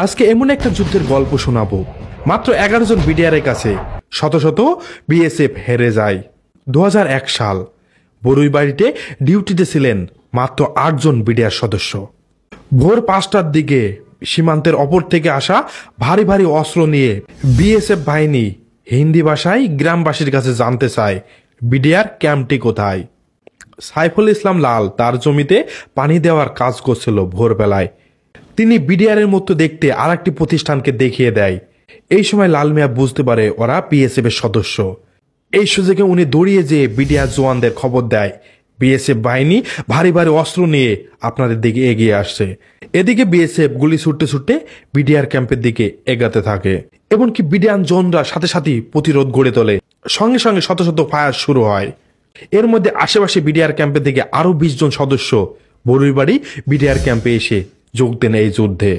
আজকে এমন একটা যুদ্ধের গল্প শোনাবো। মাত্র 11 জন বিডিআরের কাছে শত শত বিএসএফ হেরে যায়। 2001 সাল, বরুইবাড়িতে ডিউটিতে ছিলেন মাত্র 8 জন বিডিআর সদস্য। ভোর 5টার দিকে সীমান্তের অপর থেকে আসা ভারী ভারী অস্ত্র নিয়ে বিএসএফ বাহিনী হিন্দি ভাষায় গ্রামবাসীর কাছে জানতে চায় বিডিআর ক্যাম্পটি কোথায়। সাইফুল ইসলাম লাল তার জমিতে পানি দেওয়ার কাজ করছিল। ভোরবেলায় তিনি বিডিআরের মতো দেখতে আর একটি প্রতিষ্ঠানকে দেখিয়ে দেয়। এই সময় লাল মিয়া বুঝতে পারে ওরা বিএসএফ এর সদস্য। এই সুযোগে উনি দৌড়িয়ে যেয়ে বিডিআর জওয়ানদের খবর দেয় বিএসএফ বাহিনী ভারী ভারী অস্ত্র নিয়ে আপনাদের দিকে এগিয়ে আসছে। এদিকে বিএসএফ গুলি ছুটতে ছুটতে বিডিআর ক্যাম্পের দিকে এগাতে থাকে। এমনকি বিডিআর জওয়ানরা সাথে সাথে প্রতিরোধ গড়ে তোলে। সঙ্গে সঙ্গে শত শত ফায়ার শুরু হয়। এর মধ্যে আশেপাশে বিডিআর ক্যাম্পের দিকে আরো 20 জন সদস্য বরুইবাড়ি বিডিআর ক্যাম্পে এসে যোগ দেন এই যুদ্ধে।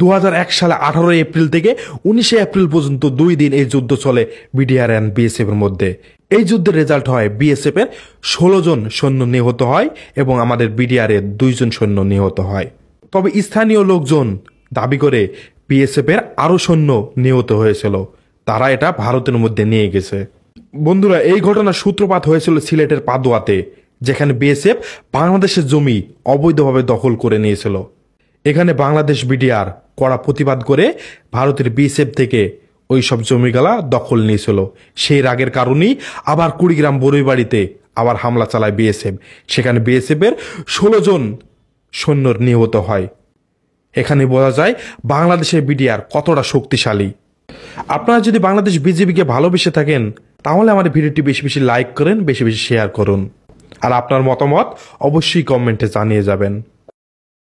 2001 সালে 18 এপ্রিল থেকে 19 এপ্রিল পর্যন্ত 2 দিন এই যুদ্ধ চলে বিডিআর এন্ড বিএসএফ এর মধ্যে। এই যুদ্ধের রেজাল্ট হয় বিএসএফ এর 16 জন সৈন্য নিহত হয় এবং আমাদের বিডিআর এর 2 জন সৈন্য নিহত হয়। তবে স্থানীয় লোকজন দাবি করে বিএসএফ এর আরো সৈন্য নিহত হয়েছিল, তারা এটা ভারতের মধ্যে নিয়ে গেছে। বন্ধুরা, এই ঘটনার সূত্রপাত হয়েছিল সিলেটের পাদুয়াতে, যেখানে বিএসএফ বাংলাদেশের জমি অবৈধভাবে দখল করে নিয়েছিল। এখানে বাংলাদেশ বিডিআর কড়া প্রতিবাদ করে ভারতের বিএসএফ থেকে ওই সব জমিগুলা দখল নিয়েছিল। সেই রাগের কারণেই আবার কুড়িগ্রাম বরুইবাড়িতে আবার হামলা চালায় বিএসএফ। সেখানে বিএসএফ এর 16 জন সৈন্য নিহত হয়। এখানে বোঝা যায় বাংলাদেশের বিডিআর কতটা শক্তিশালী। আপনারা যদি বাংলাদেশ বিজিবিকে ভালোবেসে থাকেন তাহলে আমার ভিডিওটি বেশি বেশি লাইক করেন, বেশি বেশি শেয়ার করুন, আর আপনার মতামত অবশ্যই কমেন্টে জানিয়ে যাবেন।